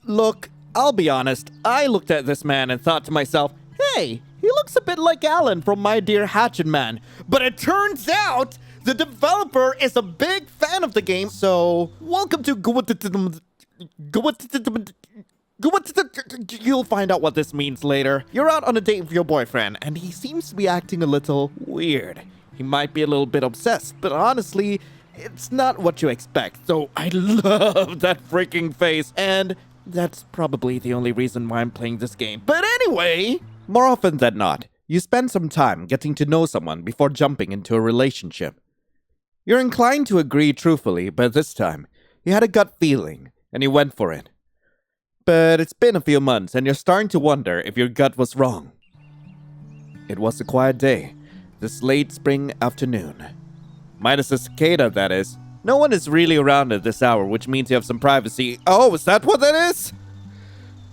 Look, I'll be honest. I looked at this man and thought to myself, hey, he looks a bit like Alan from My Dear Hatchet Man. But it turns out the developer is a big fan of the game, so welcome to You'll find out what this means later. You're out on a date with your boyfriend, and he seems to be acting a little weird. He might be a little bit obsessed, but honestly, it's not what you expect. So I love that freaking face, and that's probably the only reason why I'm playing this game. But anyway, more often than not, you spend some time getting to know someone before jumping into a relationship. You're inclined to agree truthfully, but this time, you had a gut feeling, and you went for it. But it's been a few months, and you're starting to wonder if your gut was wrong. It was a quiet day, this late spring afternoon. Minus a cicada, that is. No one is really around at this hour, which means you have some privacy. Oh, is that what that is?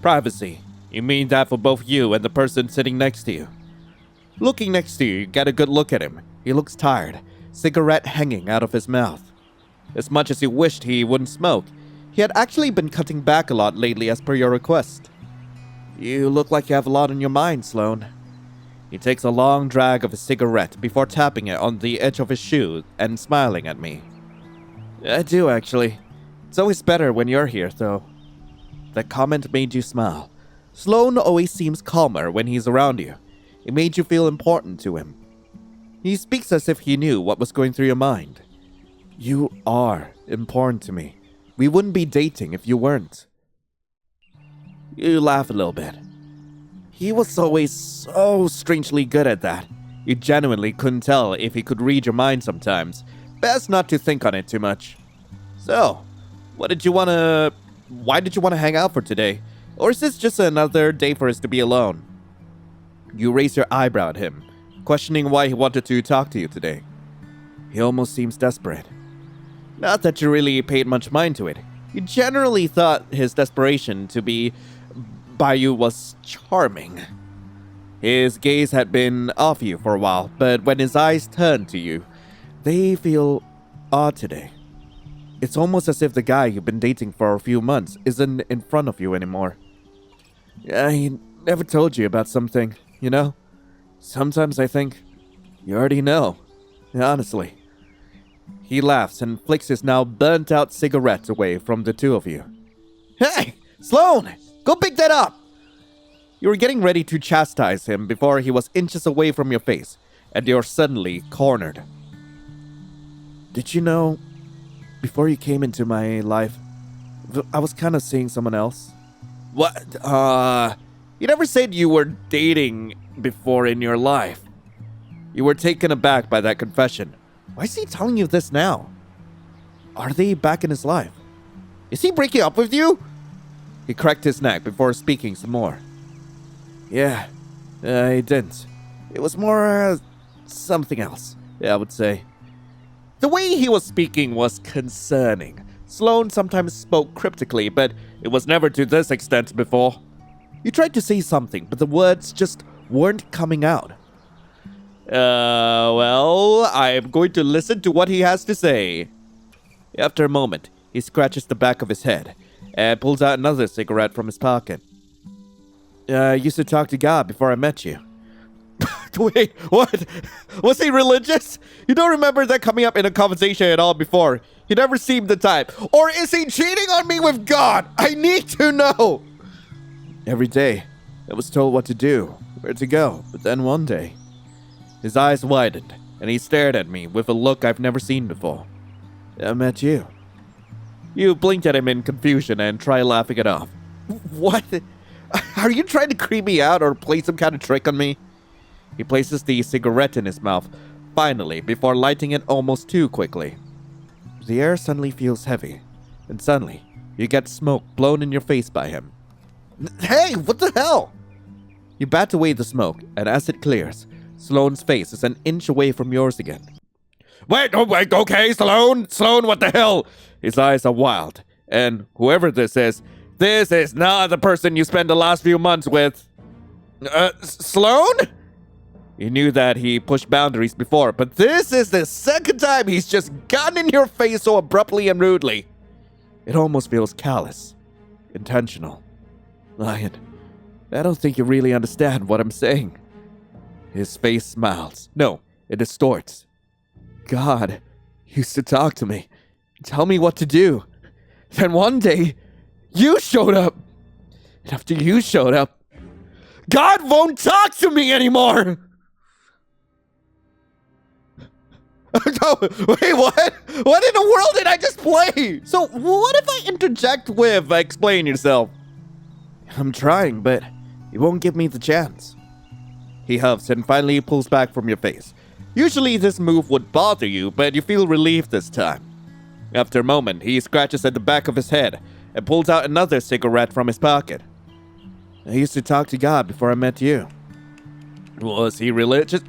Privacy. You mean that for both you and the person sitting next to you. Looking next to you, you get a good look at him. He looks tired, cigarette hanging out of his mouth. As much as he wished he wouldn't smoke, he had actually been cutting back a lot lately as per your request. You look like you have a lot on your mind, Sloan. He takes a long drag of his cigarette before tapping it on the edge of his shoe and smiling at me. I do, actually. It's always better when you're here, though. That comment made you smile. Sloan always seems calmer when he's around you. It made you feel important to him. He speaks as if he knew what was going through your mind. You are important to me. We wouldn't be dating if you weren't. You laugh a little bit. He was always so strangely good at that. You genuinely couldn't tell if he could read your mind sometimes. Best not to think on it too much. So, why did you want to hang out for today? Or is this just another day for us to be alone? You raise your eyebrow at him, questioning why he wanted to talk to you today. He almost seems desperate. Not that you really paid much mind to it. You generally thought his desperation to be by you was charming. His gaze had been off you for a while, but when his eyes turned to you, they feel odd today. It's almost as if the guy you've been dating for a few months isn't in front of you anymore. Yeah, he never told you about something, you know? Sometimes I think you already know, honestly. He laughs and flicks his now burnt-out cigarette away from the two of you. Hey, Sloan! Go pick that up! You were getting ready to chastise him before he was inches away from your face, and you're suddenly cornered. Did you know, before you came into my life, I was kind of seeing someone else? What? You never said you were dating before in your life. You were taken aback by that confession. Why is he telling you this now? Are they back in his life? Is he breaking up with you? He cracked his neck before speaking some more. Yeah, he didn't. It was more, something else, I would say. The way he was speaking was concerning. Sloan sometimes spoke cryptically, but it was never to this extent before. You tried to say something, but the words just weren't coming out. Well, I'm going to listen to what he has to say. After a moment, he scratches the back of his head and pulls out another cigarette from his pocket. I used to talk to God before I met you. Wait, what? Was he religious? You don't remember that coming up in a conversation at all before. He never seemed the type. Or is he cheating on me with God? I need to know. Every day, I was told what to do, where to go. But then one day, his eyes widened, and he stared at me with a look I've never seen before. I met you. You blinked at him in confusion and tried laughing it off. What? Are you trying to creep me out or play some kind of trick on me? He places the cigarette in his mouth, finally, before lighting it almost too quickly. The air suddenly feels heavy, and suddenly, you get smoke blown in your face by him. Hey, what the hell? You bat away the smoke, and as it clears, Sloan's face is an inch away from yours again. Wait, okay, Sloan, what the hell? His eyes are wild, and whoever this is not the person you spent the last few months with. Sloan? You knew that he pushed boundaries before, but this is the second time he's just gotten in your face so abruptly and rudely. It almost feels callous. intentional. Lion, I don't think you really understand what I'm saying. His face smiles. No, it distorts. God used to talk to me, tell me what to do. Then one day, you showed up. And after you showed up, God won't talk to me anymore! No, wait, what? What in the world did I just play? So what if I interject with explain yourself? I'm trying, but you won't give me the chance. He huffs and finally pulls back from your face. Usually this move would bother you, but you feel relieved this time. After a moment, he scratches at the back of his head and pulls out another cigarette from his pocket. I used to talk to God before I met you. Was he religious?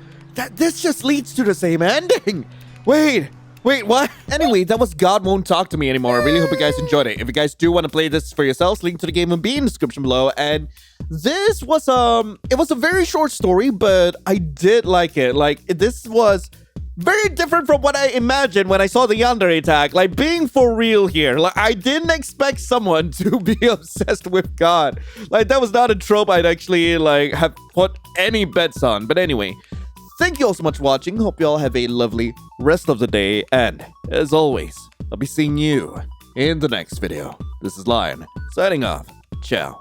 This just leads to the same ending. Wait, what? Anyway, that was God Won't Talk to Me Anymore. I really hope you guys enjoyed it. If you guys do want to play this for yourselves, link to the game will be in the description below. And this was, it was a very short story, but I did like it. Like, this was very different from what I imagined when I saw the yandere attack. Like, being for real here. Like, I didn't expect someone to be obsessed with God. Like, that was not a trope I'd actually, like, have put any bets on. But anyway, thank you all so much for watching. Hope you all have a lovely rest of the day. And, as always, I'll be seeing you in the next video. This is Lion, signing off. Ciao.